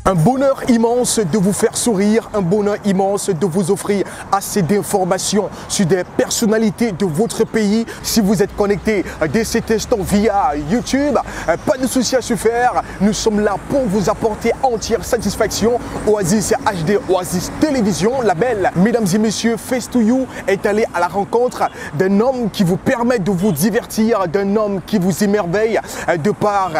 Un bonheur immense de vous faire sourire, un bonheur immense de vous offrir assez d'informations sur des personnalités de votre pays. Si vous êtes connecté dès cet instant via YouTube, pas de souci à se faire. Nous sommes là pour vous apporter entière satisfaction. Oasis HD, Oasis Télévision, la belle, mesdames et messieurs, Face to You est allé à la rencontre d'un homme qui vous permet de vous divertir, d'un homme qui vous émerveille de par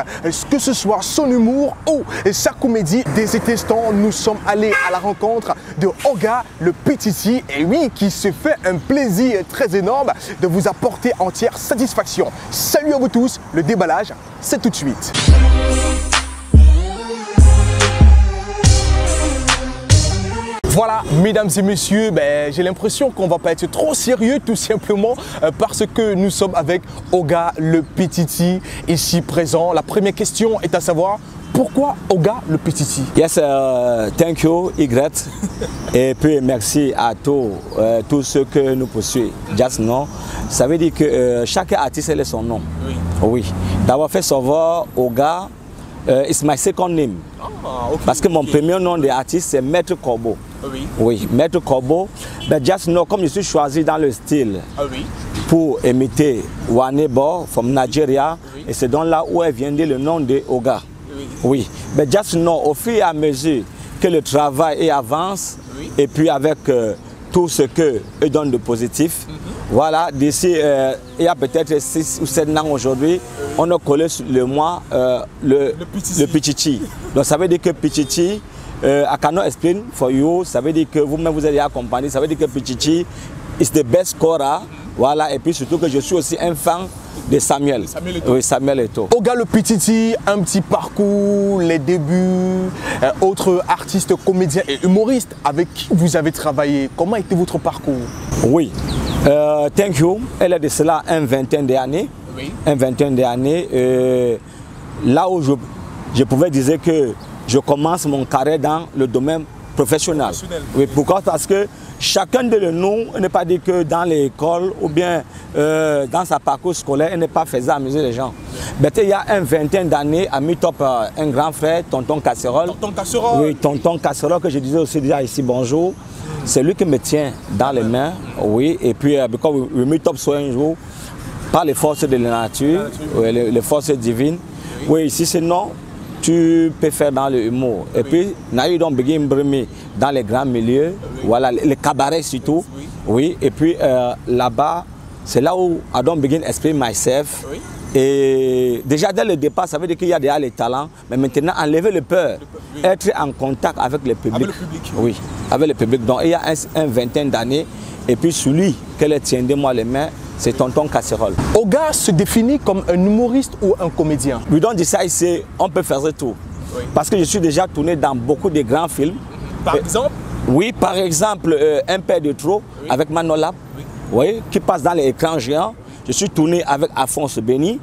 que ce soit son humour ou sa comédie. Dès cet instant, nous sommes allés à la rencontre de Oga le Petit, et oui, qui se fait un plaisir très énorme de vous apporter entière satisfaction. Salut à vous tous, le déballage, c'est tout de suite. Voilà, mesdames et messieurs, j'ai l'impression qu'on ne va pas être trop sérieux, tout simplement parce que nous sommes avec Oga le Petit ici présent. La première question est à savoir, pourquoi Oga le Petit? Yes, thank you, Y. Et puis merci à tous ceux que nous poursuivons. Just know. Ça veut dire que chaque artiste a son nom. Oui. Oui. D'abord fait savoir, Oga, it's my second name. Ah, okay, parce que mon premier nom d'artiste c'est Maître Corbeau. Oui. Oui, Maître Corbeau. Mais just know, comme je suis choisi dans le style pour imiter Wanebo from Nigeria, et c'est donc là où est vient le nom de Oga. Oui, mais just know, au fur et à mesure que le travail avance, et puis avec tout ce que eux donnent de positif, voilà, d'ici il y a peut-être 6 ou 7 ans aujourd'hui, on a collé sur le mois le Pichichi. Donc ça veut dire que Pichichi, I cannot explain for you, ça veut dire que vous-même vous allez accompagner, ça veut dire que Pichichi is the best scorer, voilà, et puis surtout que je suis aussi un fan de Samuel. Oui, Samuel Eto'o. Oga le Petit, un petit parcours, les débuts, autres artistes, comédiens et humoristes avec qui vous avez travaillé. Comment était votre parcours? Oui, thank you. Elle est de cela un vingtaine d'années. Oui. Un vingtaine d'années. Là où je pouvais dire que je commence mon carrière dans le domaine professionnel. Oui, pourquoi? Parce que chacun de nous n'est pas dit que dans l'école ou bien dans sa parcours scolaire, il n'est pas faisant amuser les gens. Mais il y a un vingtaine d'années, à mi-top, un grand frère, Tonton Casserole. Tonton Casserole. Oui, Tonton Casserole, que je disais aussi déjà ici bonjour. C'est lui qui me tient dans les mains. Oui, et puis, because we meet up so un jour, par les forces de la nature, les forces divines. Oui, ici c'est non. Tu peux faire dans le humour. Et puis, Naïd on begin dans les grands milieux, voilà, les cabarets surtout. Oui, et puis là-bas, c'est là où I don't begin explain myself. Et déjà dès le départ, ça veut dire qu'il y a déjà les talents, mais maintenant enlever le peur, être en contact avec le public. Avec le public. Oui, avec le public. Donc il y a un vingtaine d'années, et puis celui qui tient de moi les mains, c'est Tonton Casserole. Oga se définit comme un humoriste ou un comédien? We don't decide, c'est on peut faire tout. Oui. Parce que je suis déjà tourné dans beaucoup de grands films. Par exemple? Oui, par exemple, Un père de trop avec Manolap, oui, qui passe dans les écrans géants. Je suis tourné avec Alphonse Béni.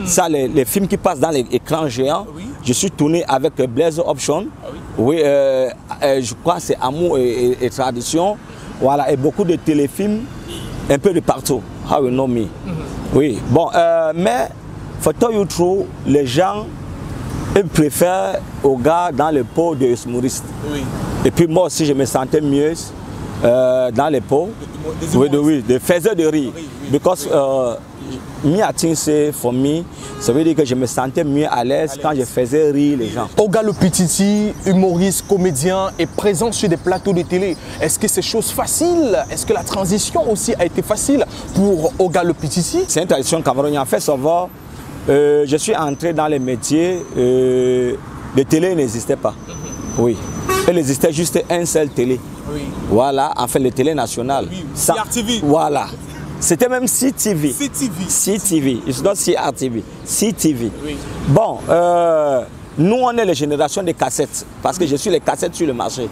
Ça, les films qui passent dans les écrans géants. Je suis tourné avec Blaise Option. Oui, je crois que c'est Amour et Tradition. Voilà, et beaucoup de téléfilms, un peu de partout. How you know me? Oui, bon, mais for tell you true, les gens ils préfèrent Oga dans le pot de humoriste. Oui. Et puis moi aussi, je me sentais mieux dans les pots de faiseurs de rire. Because me, I think c'est for me, ça veut dire que je me sentais mieux à l'aise quand je faisais rire les gens. Oga le Petit, humoriste, comédien, est présent sur des plateaux de télé. Est-ce que c'est chose facile? Est-ce que la transition aussi a été facile pour Oga le Petit? C'est une tradition camerounienne. En fait, savoir, je suis entré dans les métiers, de télé n'existait pas. Oui. Il existait juste un seul télé. Oui. Voilà, enfin les télé nationales. Oui. CRTV. Voilà. C'était même CTV. CTV. CTV. It's not CRTV. CTV. Oui. Bon, nous on est les générations des cassettes. Parce que je suis les cassettes sur le marché.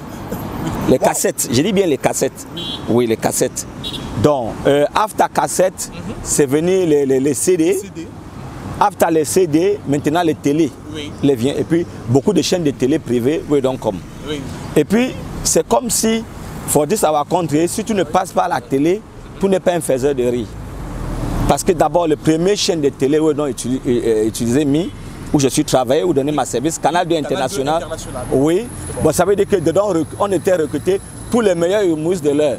Les cassettes, je dis bien les cassettes. Oui, les cassettes. Donc, after cassette, c'est venu les CD. After les CD, maintenant les télé. Les vient. Et puis, beaucoup de chaînes de télé privées, oui, donc comme. Oui. Et puis, c'est comme si, for this our country, si tu ne passes pas à la télé, tu n'es pas un faiseur de rire. Parce que d'abord, le premier chaîne de télé où on utilisait où je suis travaillé, où donner ma service, Canal 2 International. Oui, bon, ça veut dire que dedans, on était recrutés tous les meilleurs humoristes de l'heure.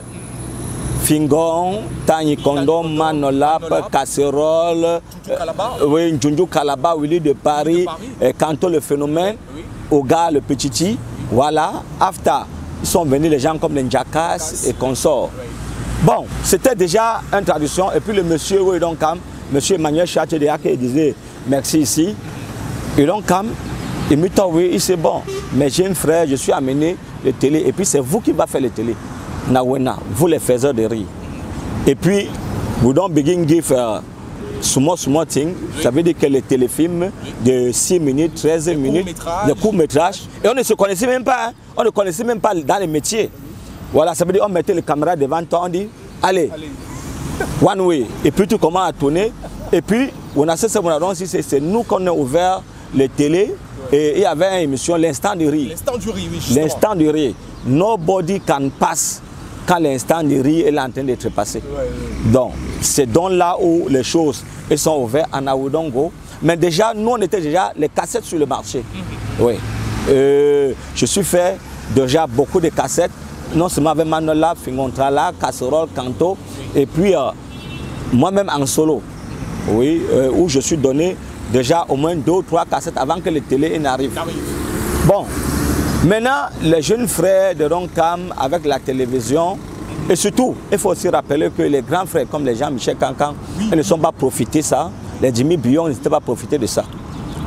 Fingon, Tani Kondo, Manolap, Casserole, oui, Njunju Kalaba, Willy de Paris, Kanto le Phénomène, Oga le Petiti, voilà. After, ils sont venus les gens comme les Njakas et consorts. Bon, c'était déjà une traduction. Et puis le monsieur, oui, donc, monsieur Emmanuel Chachedea qui disait merci ici. Et donc, il me dit oui, c'est bon. Mais j'ai un frère, je suis amené le télé. Et puis c'est vous qui va faire le télé. Nawena, vous les faiseurs de rire. Et puis, vous don't begin give small thing. Ça veut dire que les téléfilms de 6 minutes, 13 minutes, de courts-métrages. Et on ne se connaissait même pas. Hein. On ne connaissait même pas dans les métiers. Voilà, ça veut dire on mettait les caméras devant toi, on dit, allez, one way. Et puis tu commences à tourner. Et puis, on a ce c'est nous qu'on a ouvert les télés. Et il y avait une émission, l'instant du rire. L'instant du rire, oui. L'instant du rire. Nobody can pass quand l'instant du rire est en train d'être passé. Donc, c'est donc là où les choses sont ouvertes en Aoudongo. Mais déjà, nous, on était déjà les cassettes sur le marché. Oui. Je suis fait déjà beaucoup de cassettes. Non seulement avec Manola, Fingontrala, Casserole, Kanto. Et puis, moi-même en solo. Oui, où je suis donné déjà au moins 2 ou 3 cassettes avant que les télé n'arrivent. Bon. Maintenant, les jeunes frères de Roncam avec la télévision, et surtout, il faut aussi rappeler que les grands frères comme les Jean-Michel Cancan, ils ne sont pas profités de ça. Les Jimmy Bion n'étaient pas profités de ça.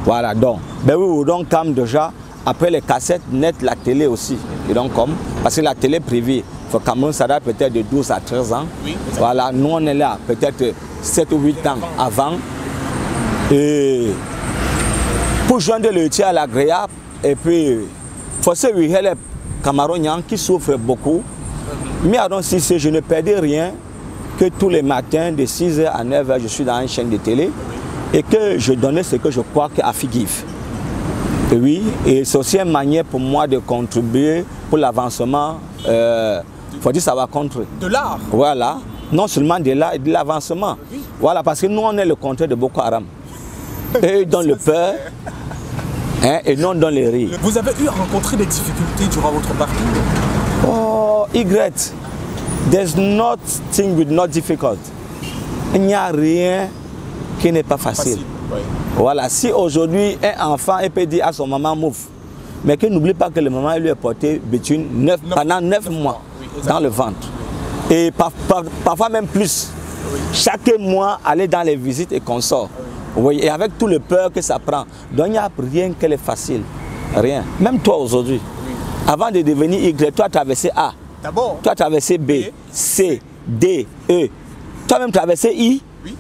Voilà, donc, ben oui, Roncam déjà, après les cassettes, net la télé aussi. Et donc, parce que la télé privée, il faut Cameroun, ça date peut-être de 12 à 13 ans. Oui, voilà, nous on est là peut-être 7 ou 8 ans avant. Et pour joindre le tir à l'agréable, et puis, faut se les Camerounais qui souffrent beaucoup. Mais alors, si je ne perdais rien, que tous les matins de 6h à 9h, je suis dans une chaîne de télé et que je donnais ce que je crois qu'à Figive. Oui, et c'est aussi une manière pour moi de contribuer pour l'avancement. Faut dire ça va contre. De l'art. Voilà, non seulement de l'art et de l'avancement. Oui. Voilà, parce que nous on est le contraire de Boko Haram. Eux dans le peur. Hein, et non dans les rires. Vous avez eu à rencontrer des difficultés durant votre parcours? Oh, Y. There's nothing with not difficult. Il n'y a rien qui n'est pas facile. Oui. Voilà, si aujourd'hui un enfant peut dire à son maman move, mais qu'il n'oublie pas que le maman lui a porté pendant 9 mois oui, dans le ventre. Et parfois même plus. Oui. Chaque mois, aller dans les visites et consorts. Oui, et avec tout le peur que ça prend. Donc il n'y a rien qui est facile. Rien. Même toi aujourd'hui. Oui. Avant de devenir Y, toi traverser A. D'abord. Toi traverser B, C, D, E. Toi-même traverser I. Oui.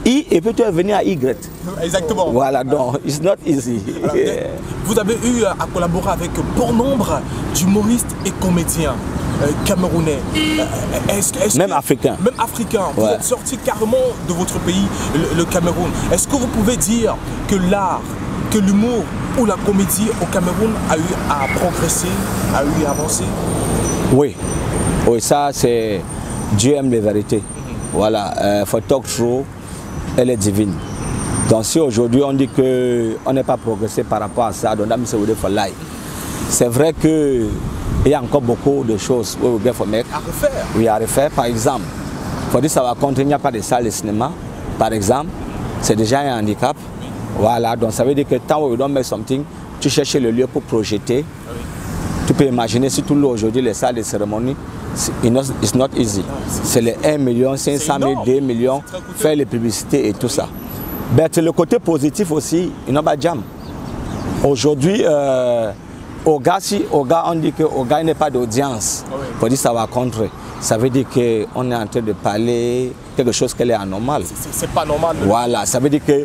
I et puis tu es venu à Y. Exactement. Voilà, donc it's not easy. Alors, vous avez eu à collaborer avec bon nombre d'humoristes et comédiens camerounais. Même africains. Même africains. Vous êtes sorti carrément de votre pays, le Cameroun. Est-ce que vous pouvez dire que l'art, que l'humour ou la comédie au Cameroun a eu à progresser, a eu à avancer? Oui. Oui, ça c'est... Dieu aime les vérités. Voilà. For talk true, elle est divine. Donc si aujourd'hui on dit qu'on n'est pas progressé par rapport à ça, c'est vrai que il y a encore beaucoup de choses à refaire. Oui, à refaire. Par exemple, il faut dire que ça va compter, il n'y a pas de salle de cinéma. Par exemple, c'est déjà un handicap. Oui. Voilà, donc ça veut dire que tant que tu mets something, tu cherches le lieu pour projeter. Oui. Tu peux imaginer, surtout aujourd'hui, les salles de cérémonie, it's not easy. C'est les 1 million, 500 000, 2 millions, faire les publicités et tout ça. Mais le côté positif aussi, il n'y a pas de jam. Aujourd'hui, Oga, on dit que Oga n'est pas d'audience. Oui. Pour dire ça va contre. Ça veut dire qu'on est en train de parler quelque chose qui est anormal. C'est pas normal. Voilà, ça veut dire que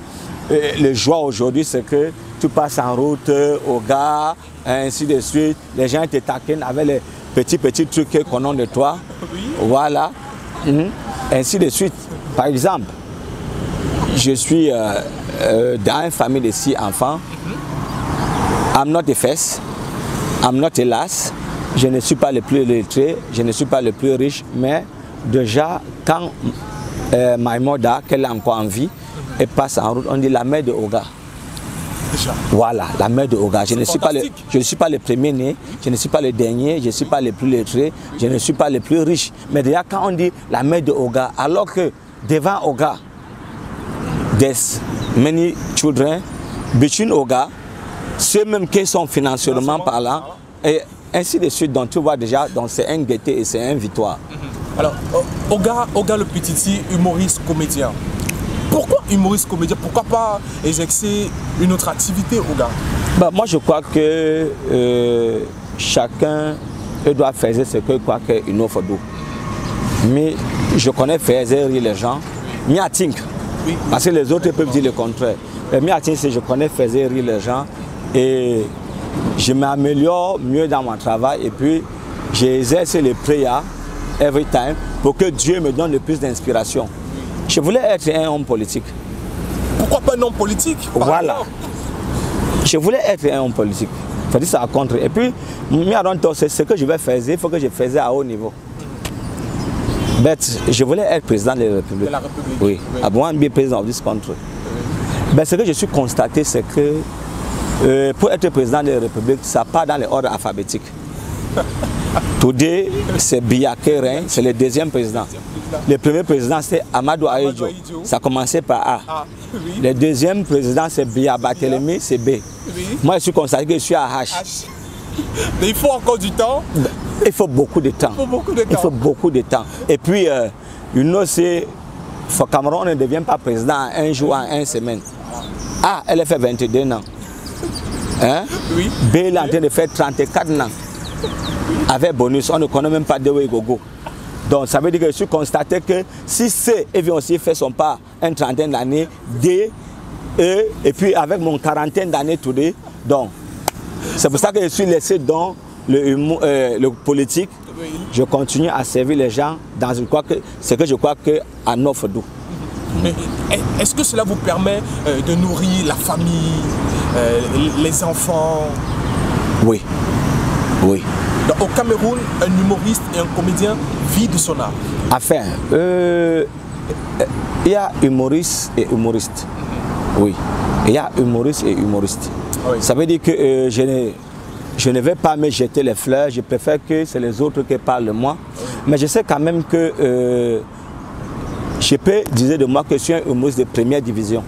le joie aujourd'hui, c'est que tu passes en route, Oga, ainsi de suite. Les gens te taquinent avec les petits trucs qu'on a de toi. Oui. Voilà. Ainsi de suite. Par exemple, je suis dans une famille de 6 enfants. I'm not the first. I'm not hélas, je ne suis pas le plus lettré, je ne suis pas le plus riche, mais déjà quand ma mère, qu'elle a encore en vie, elle passe en route, on dit la mère de Oga. Déjà. Voilà, la mère de Oga. Je ne suis pas le premier né, je ne suis pas le dernier, je ne suis pas le plus lettré, je ne suis pas le plus riche. Mais déjà, quand on dit la mère de Oga, alors que devant Oga, there's many children, between Oga, ceux même qui sont financièrement parlant, et ainsi de suite. Donc tu vois déjà, c'est un gaieté et c'est un victoire. Alors, Oga le petit, humoriste, comédien. Pourquoi humoriste, comédien? Pourquoi pas exercer une autre activité, Oga? Bah, moi, je crois que chacun doit faire ce que quoi qu'il offre d'eau. Mais je connais faire rire les gens. Mais I think, parce que les autres peuvent dire le contraire. Mais I think, je connais faire rire les gens et je m'améliore mieux dans mon travail et puis j'exerce les prières every time pour que Dieu me donne le plus d'inspiration. Je voulais être un homme politique. Pourquoi pas un homme politique? Voilà. Je voulais être un homme politique. Il faut dire ça à contre. Et puis, c'est ce que je vais faire, il faut que je faisais à haut niveau. Mais je voulais être président de la République. De la République. Oui. I want to be president of this country. Mais ce que je suis constaté, c'est que pour être président de la République, ça part dans l'ordre alphabétique. Today, c'est Biya Kérin, c'est le deuxième président. Le premier président, c'est Amadou Ahidjo. Ça a commencé par A. Le deuxième président, c'est Biya Barthélémy, c'est B. Moi, je suis constaté que je suis à H. Mais il faut encore du temps. Il faut beaucoup de temps. Il faut beaucoup de temps. Et puis, c'est au Cameroun, on ne devient pas président un jour, en une semaine. A, elle a fait 22 ans. Hein? Oui. B, elle est en train de faire 34 ans. Avec bonus, on ne connaît même pas de où il go. Donc ça veut dire que je suis constaté que si C vient aussi faire son pas une trentaine d'années, D, E, et puis avec mon quarantaine d'années today, donc c'est pour ça que je suis laissé dans le politique. Je continue à servir les gens dans ce que je crois qu'à offre d'eau. Est-ce que cela vous permet de nourrir la famille, les enfants? Oui. Oui. Donc, au Cameroun, un humoriste et un comédien vit de son art. Enfin, il y a humoriste et humoriste. Oui. Il y a humoriste et humoriste. Oui. Ça veut dire que je ne vais pas me jeter les fleurs, je préfère que c'est les autres qui parlent de moi. Oui. Mais je sais quand même que je peux dire de moi que je suis un humoriste de première division.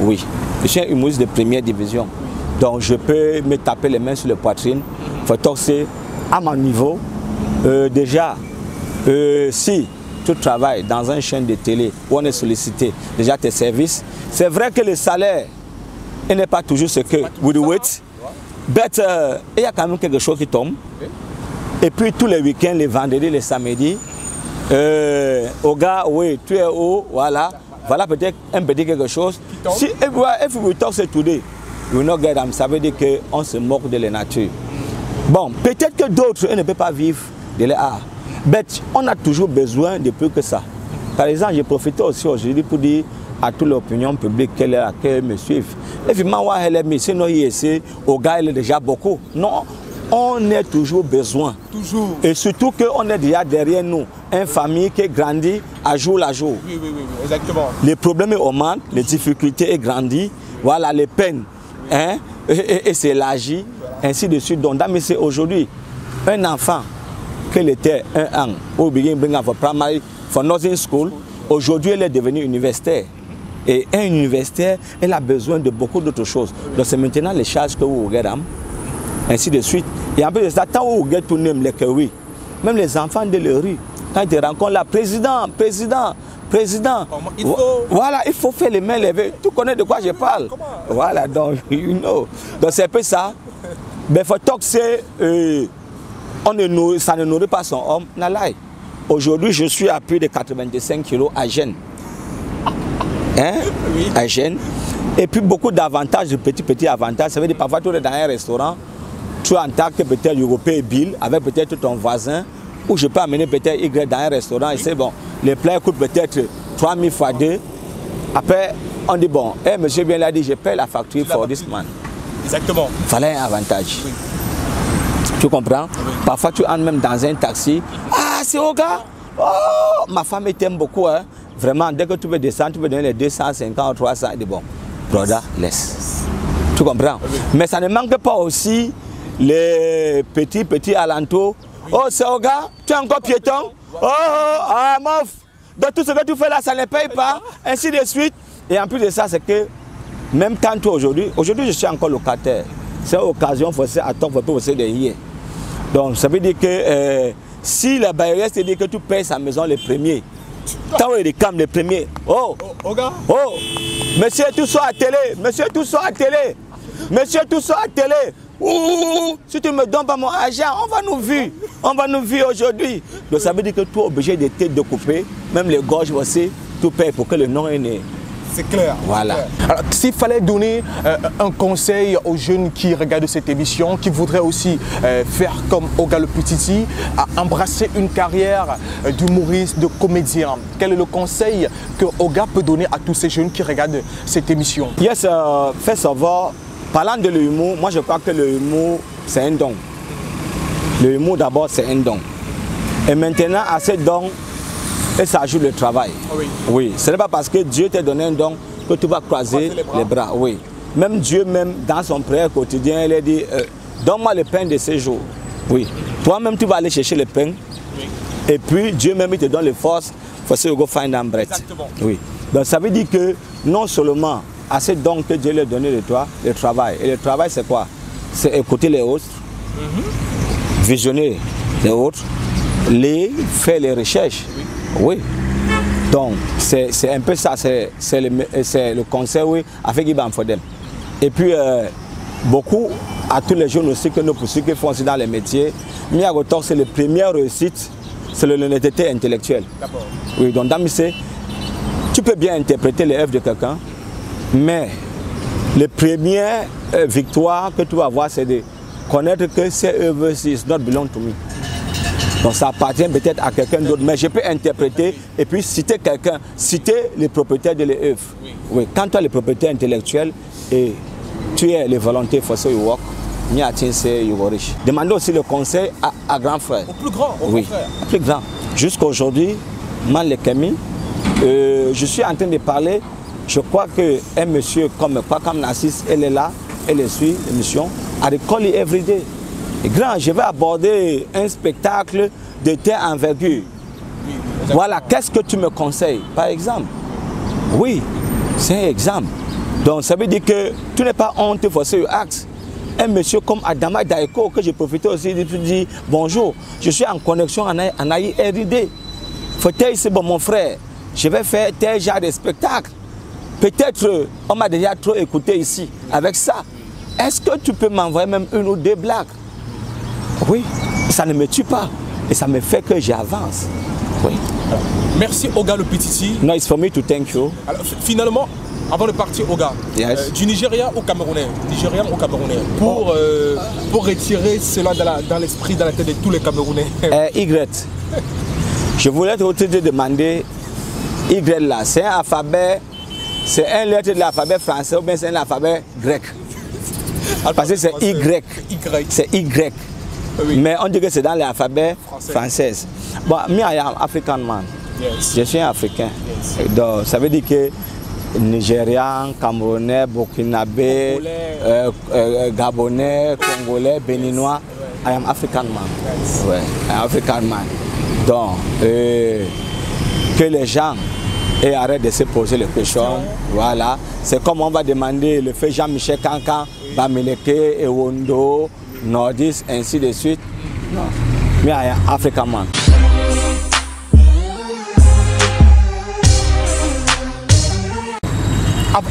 Oui. Oui. Je suis un humoriste de première division. Oui. Donc je peux me taper les mains sur la poitrine. Faut torser à mon niveau. Déjà, si tu travailles dans un chaîne de télé où on est sollicité, déjà tes services, c'est vrai que le salaire n'est pas toujours ce que vous devez. Mais il y a quand même quelque chose qui tombe. Et puis tous les week-ends, les vendredis, les samedis, Oga, oui, tu es où? Voilà. Voilà peut-être un petit quelque chose. Si if we talk today, you will not get them. Ça veut dire qu'on se moque de la nature. Bon, peut-être que d'autres ne peuvent pas vivre de l'art. Mais on a toujours besoin de plus que ça. Par exemple, j'ai profité aussi aujourd'hui pour dire à toute l'opinion publique qu'elle me suive. Évidemment, sinon, au gars, il est déjà beaucoup. Non, on a toujours besoin. Toujours. Et surtout qu'on est déjà derrière nous. Une famille qui grandit à jour le jour. Oui, exactement. Les problèmes augmentent, les difficultés grandissent. Voilà, les peines. Oui. Hein, et c'est l'élargi. Ainsi de suite. Donc, c'est aujourd'hui un enfant qui était un an au beginning of primary for nursing school, aujourd'hui elle est devenue universitaire. Et un universitaire, elle a besoin de beaucoup d'autres choses. Donc c'est maintenant les charges que vous regardez, ainsi de suite. Et en plus de ça, tant que vous regardez tout le monde, même les enfants de la rue, quand ils rencontrent la président, voilà, il faut faire les mains levées. Tu connais de quoi je parle? Voilà, donc, you know. Donc c'est un peu ça. Mais il faut toxer, ça ne nourrit pas son homme. Aujourd'hui, je suis à plus de 85 kg à Gênes. Hein? Oui. À Gênes. Et puis beaucoup d'avantages, de petits avantages. Ça veut dire parfois tu es dans un restaurant, tu entends que peut-être il paye bill avec peut-être ton voisin, ou je peux amener peut-être Y dans un restaurant et c'est bon. Les plats coûtent peut-être 3000 fois 2. Après, on dit bon, monsieur bien l'a dit, je paye la facture for this man. Exactement. Il fallait un avantage. Oui. Tu comprends? Oui. Parfois, tu entres même dans un taxi. Ah, c'est au gars. Oh, ma femme t'aime beaucoup. Hein? Vraiment, dès que tu veux descendre, tu peux donner les 250 ou 300. Elle dit bon, brother, laisse. Tu comprends? Mais ça ne manque pas aussi les petits alentours. Oh, c'est Oga, tu es encore piéton? Mof, donc tout ce que tu fais là, ça ne paye pas, ainsi de suite. Et en plus de ça, c'est que même quand toi aujourd'hui, je suis encore locataire. C'est une occasion, à ton pour de hier. Donc ça veut dire que si la bailleuse te dit que tu payes sa maison les premiers, tant les câbles les premiers. Monsieur, tout ça à télé, monsieur, tout ça à télé, monsieur, tout ça à télé. Si tu ne me donnes pas mon argent, on va nous vivre aujourd'hui. Donc ça veut dire que tu es obligé de te découper, même les gorges aussi, tu payes pour que le nom est né. C'est clair. Voilà. Alors, s'il fallait donner un conseil aux jeunes qui regardent cette émission, qui voudraient aussi faire comme Oga Le Petiti, à embrasser une carrière d'humoriste, de comédien, quel est le conseil que Oga peut donner à tous ces jeunes qui regardent cette émission? Yes, first of all, parlant de l'humour, moi je crois que l'humour c'est un don. Le humour d'abord c'est un don. Et maintenant à ce don, et ça ajoute le travail. Oui. Ce n'est pas parce que Dieu t'a donné un don que tu vas croiser les bras. Oui. Même Dieu, même dans son prière quotidien, il a dit donne-moi le pain de ces jours. Oui. Toi-même, tu vas aller chercher le pain. Oui. Et puis, Dieu même, il te donne les forces pour se go find them bread. Exactement. Oui. Donc, ça veut dire que non seulement à ce don que Dieu lui a donné de toi, le travail. Et le travail, c'est quoi? C'est écouter les autres, visionner les autres, faire les recherches. Oui. Donc, c'est un peu ça, c'est le conseil, oui, avec Iban Fodem. Et puis, beaucoup, à tous les jeunes aussi que nous poursuivons, qui font aussi dans les métiers, Miyagotor, c'est la première réussite, c'est l'honnêteté intellectuelle. D'accord. Oui, donc, dans tu peux bien interpréter les œuvres de quelqu'un, mais les premières victoires que tu vas avoir, c'est de connaître que ces œuvres-ci is not belong to me. Donc ça appartient peut-être à quelqu'un d'autre, mais je peux interpréter et puis citer quelqu'un, citer les propriétaires de l'œuvre. Oui. Quand tu as les propriétaires intellectuels et tu es les volontés for so you work, demandez aussi le conseil à grand frère. Au plus grand, au oui, frère. Au plus grand. Jusqu'à aujourd'hui, Man le Kemi, je suis en train de parler, je crois qu'un monsieur comme Narcisse, elle est là, elle suit l'émission, I call it every day. Grand, je vais aborder un spectacle de telle envergure. Oui, voilà, qu'est-ce que tu me conseilles, par exemple? Oui, c'est un exemple. Donc, ça veut dire que tu n'es pas honte pour ce axe. Un monsieur comme Adama Daiko, que j'ai profité aussi de dire bonjour, je suis en connexion en AIRD. Faut-il, c'est bon, mon frère, je vais faire tel genre de spectacle. Peut-être, on m'a déjà trop écouté ici avec ça. Est-ce que tu peux m'envoyer même une ou deux blagues? Oui, ça ne me tue pas et ça me fait que j'avance. Oui. Alors, merci Oga Le Petiti. No, it's for me to thank you. Alors, finalement, avant de partir, Oga, yes. Du Nigérian au Camerounais, pour retirer cela dans l'esprit, dans la tête de tous les Camerounais. Y. Je voulais te demander, Y là, c'est un alphabet, c'est un lettre de l'alphabet français ou bien c'est un alphabet grec? Parce que c'est Y. C'est Y. Oui. Mais on dit que c'est dans l'alphabet français. Bon, moi, I am African man. Yes. Je suis un Africain. Yes. Donc, ça veut dire que Nigérian, Camerounais, Burkinabé, Gabonais, Congolais, Béninois, I am African man. Yes. Ouais, I am African man. Donc, que les gens arrêtent de se poser les questions. Voilà. C'est comme on va demander le fait Jean-Michel Cancan, Bamileke, Ewondo, Nordis, ainsi de suite. Non. Mais I am African man.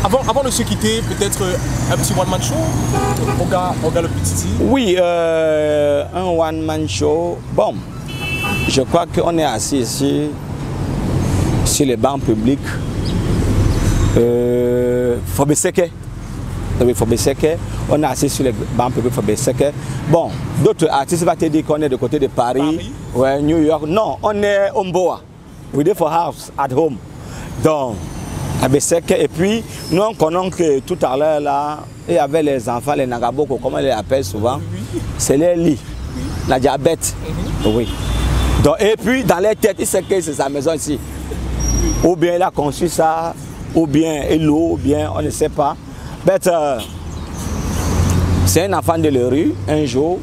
Avant de se quitter, peut-être un petit one-man show, Oga Le Petiti. Oui, un one-man show. Bon, je crois qu'on est assis ici, sur les bancs publics. Fobeseke. Oui, Fobeseke. On est assis sur les bancs publics Fobeseke. Bon, d'autres artistes vont te dire qu'on est de côté de Paris, ouais, New York. Non, on est Omboa. We live for house at home. Donc, et puis, nous on connaît que tout à l'heure, là, il y avait les enfants, les Nagaboko, comme on les appelle souvent, c'est les lits, la diabète. Oui. Donc, et puis, dans les têtes, il sait que c'est sa maison ici. Ou bien il a conçu ça, ou bien l'eau, ou bien on ne sait pas. Mais C'est un enfant de la rue, un jour,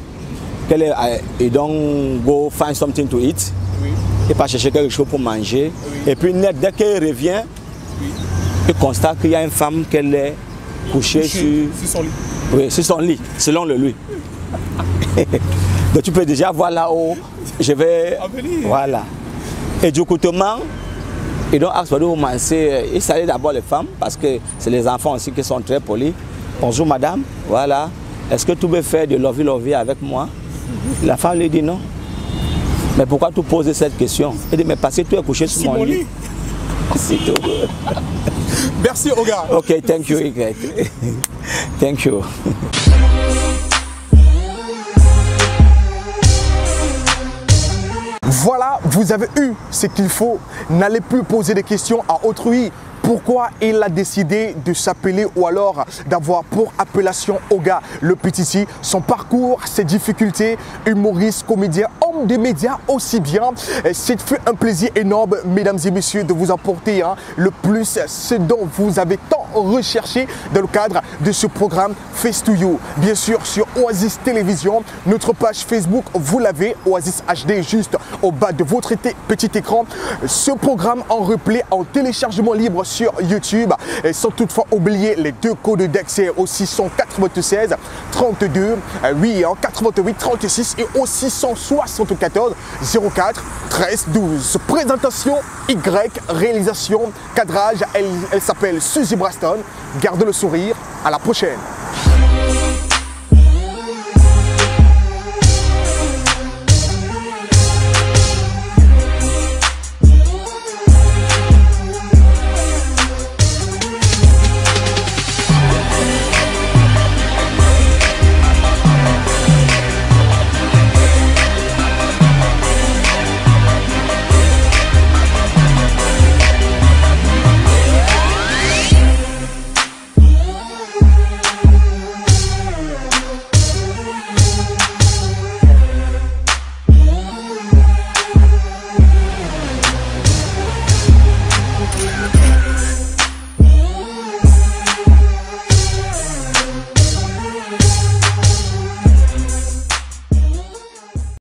il don't go find something to eat. Oui. Il part chercher quelque chose pour manger. Oui. Et puis net, dès qu'il revient, Oui. il constate qu'il y a une femme qu'elle est couchée sur son lit. Oui, sur son lit, selon le lui. Donc tu peux déjà voir là où je vais. Voilà. Et du coup, et donc, il salue d'abord les femmes parce que c'est les enfants aussi qui sont très polis. Bonjour madame, voilà. Est-ce que tu veux faire de lovey-lovey avec moi? La femme lui dit non. Mais pourquoi tu poses cette question? Elle dit, mais parce que tu es couché sur mon lit. C'est tout. Merci Oga. Ok, thank you, Y. Thank you. Voilà, vous avez eu ce qu'il faut. N'allez plus poser des questions à autrui. Pourquoi il a décidé de s'appeler ou alors d'avoir pour appellation Oga le Petit. Son parcours, ses difficultés, humoriste, comédien, homme des médias aussi bien. C'est fait un plaisir énorme, mesdames et messieurs, de vous apporter le plus ce dont vous avez tant recherché dans le cadre de ce programme Face to You. Bien sûr, sur Oasis Télévision, notre page Facebook, vous l'avez, Oasis HD, juste au bas de votre petit écran. Ce programme en replay, en téléchargement libre sur YouTube, et sans toutefois oublier les deux codes d'accès au 696 32 88 36 et au 674 04 13 12. Présentation Y, réalisation, cadrage, elle s'appelle Suzy Braston. Garde le sourire, à la prochaine.